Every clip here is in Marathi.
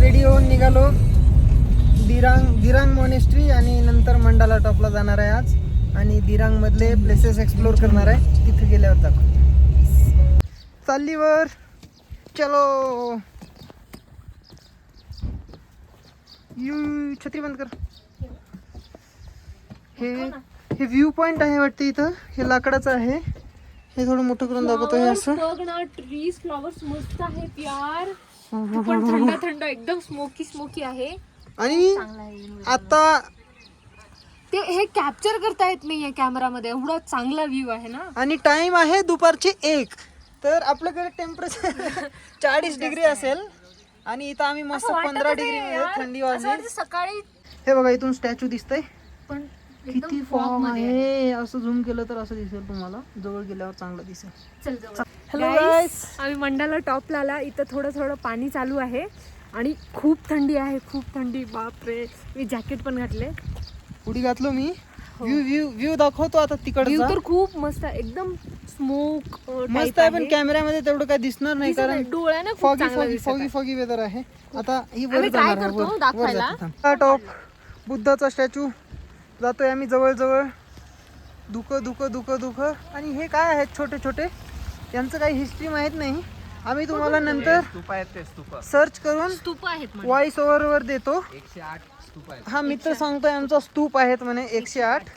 रेडी होऊन निघालो दिरांग मॉनेस्ट्री आणि नंतर मंडाला टॉपला जाणार आहे आज. आणि दिरांग मधले प्लेसेस एक्सप्लोर करणार आहे. तिथे गेल्यावर दाखव. चालली वर, चलो. छत्री बंद कर. हे व्ह्यू पॉइंट आहे वाटते इथं. हे लाकडाचं आहे. हे थोडं मोठं करून दाखवतो. हे असं बघ ना, ट्रीज फ्लॉवर्स मस्त आहेत यार. पण थंड थंड एकदम स्मोकी आहे. आणि आता ते हे कॅप्चर करता येत नाहीये कॅमेरामध्ये, एवढा चांगला व्ह्यू आहे ना. आणि टाइम आहे दुपारचे 1. तर आपल्याकडे टेम्परेचर 40 डिग्री असेल आणि इथं आम्ही मस्त 15 डिग्री थंडी वाजली. सकाळी हे बघा, इथून स्टॅच्यू दिसतंय. पण किती फॉग आहे. असं झूम केलं तर असं दिसेल तुम्हाला. जवळ गेल्यावर चांगलं दिसेल. चल जवळ. हॅलो गाईस, आम्ही मंडाला टॉपला आला. इथं थोडं पाणी चालू आहे आणि खूप थंडी आहे, खूप थंडी. बापरे, मी जॅकेट पण घातले. उडी घातलो मी. व्ह्यू दाखवतो आता व्ह्यू तिकडचा. तर खूप मस्त आहे, एकदम स्मोक मस्त आहे. पण कॅमेऱ्यामध्ये तेवढं काय दिसणार नाही कारण डोळ्यानं फॉगी वेदर आहे. आता ही वर जाणार आहे, वर दाखवायला. टॉप बुद्धाचा स्टॅच्यू जातोय आम्ही जवळ. दुख. आणि हे काय आहेत छोटे छोटे, यांचं काही हिस्ट्री माहित नाही. आम्ही तुम्हाला नंतर सर्च करून स्तूप आहेत व्हॉइस ओव्हर वर देतो. 108 स्तूप आहेत. हा मित्र सांगतोय आमचा स्तूप आहेत म्हणे 108.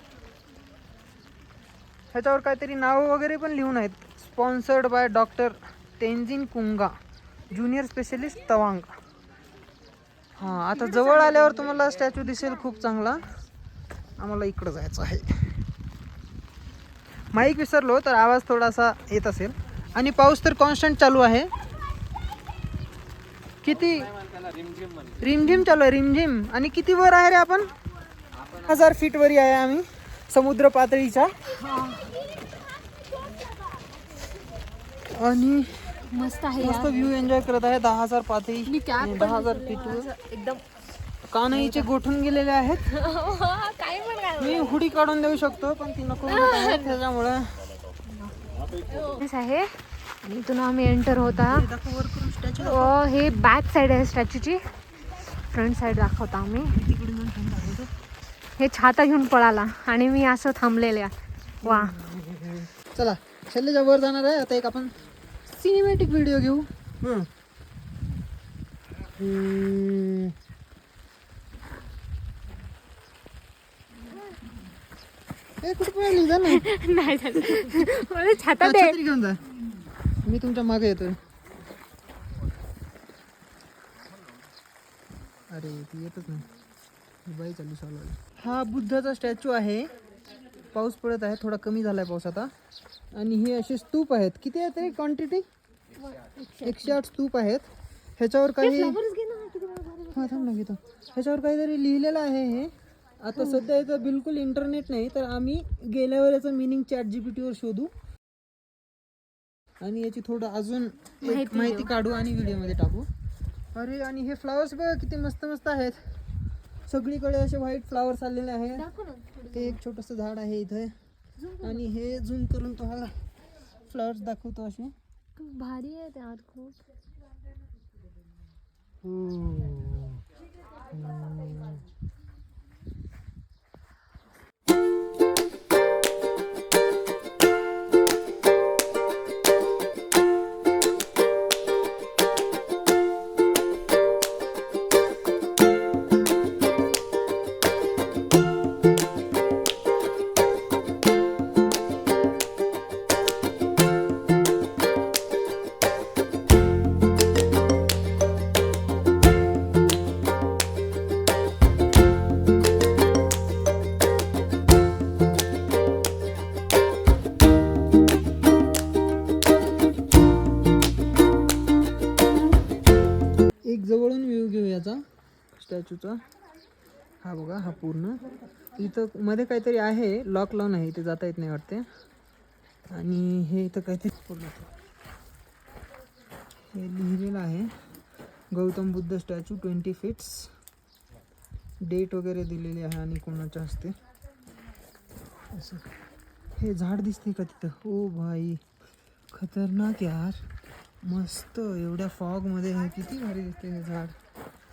ह्याच्यावर काहीतरी नाव वगैरे पण लिहून आहेत. Sponsored by doctor Tenzin Kunga, junior specialist Tawang. हा, आता जवळ आल्यावर तुम्हाला स्टॅच्यू दिसेल खूप चांगला. आम्हाला इकडं जायचं आहे. माईक विसरलो तर आवाज थोडासा येत असेल. आणि पाऊस तर कॉन्स्टंट चालू आहे. किती रिमझिम चालू आहे, रिमझिम. आणि किती वर आहे रे आपण? 1000 फीट वरी आहे आम्ही समुद्र पातळीच्या. आणि मस्त आहे मस्त व्ह्यू एन्जॉय करत आहे. 10,000 पातळी, मी कॅप 10,000 फीट वर. एकदम कानईचे गोठून गेलेले आहेत. काय पण मी हुडी काढून देऊ शकतो पण ती नको त्याच्यामुळे आहे. आणि इथून आम्ही एंटर होता. हे बॅक साइड आहे स्टॅच्यूची. फ्रंट साइड दाखवता आम्ही. हे छाता घेऊन पळाला आणि मी असं थांबलेले. वा, चला शैलेच्या वर जाणार आहे. आता एक आपण सिनेमॅटिक व्हिडिओ घेऊ. कुठे पळाली? जा ना. नाही झालं. मला छाता हा, दे. छत्री घेऊन जा. मी तुमच्या मागे येतोय. अरे ती येतच नाही. बाई चालू चालू. हा बुद्धाचा स्टॅच्यू आहे. पाऊस पडत आहे, थोडा कमी झालाय पाऊस आता. आणि हे असे स्तूप आहेत. किती आहेत रे क्वांटिटी? 108 स्तूप आहेत. ह्याच्यावर काही हा थांब ना घेतो. ह्याच्यावर काहीतरी लिहिलेलं आहे. हे आता सध्या इथं बिलकुल इंटरनेट नाही, तर आम्ही गेल्यावर याचं मिनिंग ChatGPT वर शोधू आणि याची थोडं अजून माहिती काढू आणि व्हिडिओमध्ये टाकू. अरे, आणि हे फ्लावर्स बघ किती मस्त मस्त आहेत. सगळीकडे असे व्हाईट फ्लावर्स आलेले आहेत. ते एक छोटंसं झाड आहे इथे. आणि हे झूम करून तुम्हाला फ्लावर्स दाखवतो. असे भारी आहे ते आत खूप. एक जवळून व्ह्यू घेऊ याचा स्टॅच्यूचा. हा बघा, हा पूर्ण इथं मध्ये काहीतरी आहे, लॉक लावून आहे, इथे जाता येत नाही वाटते. आणि हे इथं काहीतरी पूर्ण हे लिहिलेलं आहे, Gautama Buddha statue 20 feets. Date वगैरे दिलेली आहे आणि कोणाच्या हस्ते असं. हे झाड दिसते का तिथं? ओ भाई, खतरनाक यार, मस्त. एवढ्या फॉग मध्ये हे किती भारी दिसते हे झाड.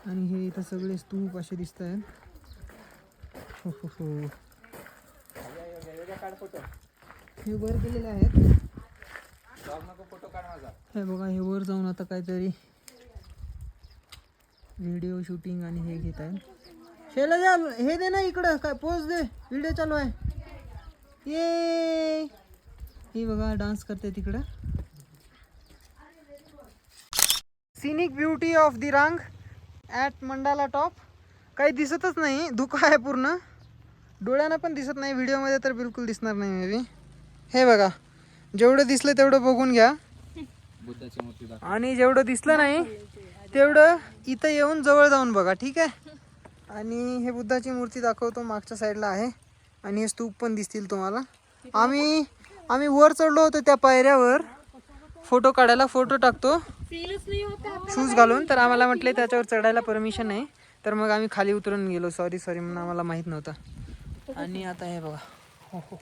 आणि हे इथं सगळे स्तूप असे दिसत आहेत. हो हो हो. हे वर गेलेले आहेत. हे बघा, हे वर जाऊन आता काहीतरी व्हिडिओ शूटिंग आणि हे घेत आहेत. शैलजा हे दे ना इकडं, काय पोज दे, व्हिडिओ चालू आहे. ये हे बघा डान्स करते तिकडं. Scenic beauty of Dirang at mandala top. काही दिसतच नाही, धुकं आहे पूर्ण, डोळ्यांना पण दिसत नाही. व्हिडिओमध्ये तर बिलकुल दिसणार नाही मे बी. हे बघा, जेवढं दिसलं तेवढं बघून घ्या, आणि जेवढं दिसलं नाही तेवढं इथं येऊन जवळ जाऊन बघा, ठीक आहे. आणि हे बुद्धाची मूर्ती दाखवतो, मागच्या साईडला आहे. आणि हे स्तूप पण दिसतील तुम्हाला. आम्ही वर चढलो होतो त्या पायऱ्यावर फोटो काढायला, फोटो टाकतो शूज घालून, तर आम्हाला म्हटले त्याच्यावर चढायला परमिशन नाही, तर मग आम्ही खाली उतरून गेलो. सॉरी म्हणून आम्हाला माहीत नव्हतं. आणि आता हे बघा, हो हो.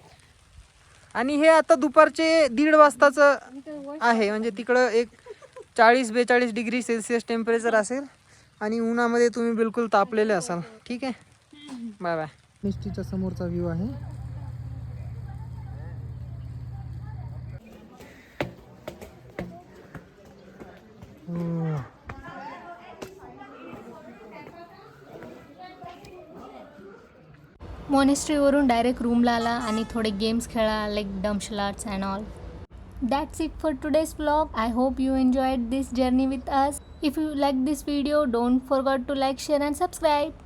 आणि हे आता दुपारचे 1:30 वाजताचं आहे, म्हणजे तिकडं एक 40-42 डिग्री सेल्सिअस टेम्परेचर असेल, आणि उन्हामध्ये तुम्ही बिलकुल तापलेले असाल, ठीक आहे. Bye bye. मिस्टीच्या समोरचा व्ह्यू आहे. मॉनेस्ट्रीवरून डायरेक्ट रूमला आला आणि थोडे गेम्स खेळा, लाईक डम्पशल arts and all. That's it for today's vlog. I hope you enjoyed this journey with us. If you like this video, don't forget to like, share and subscribe.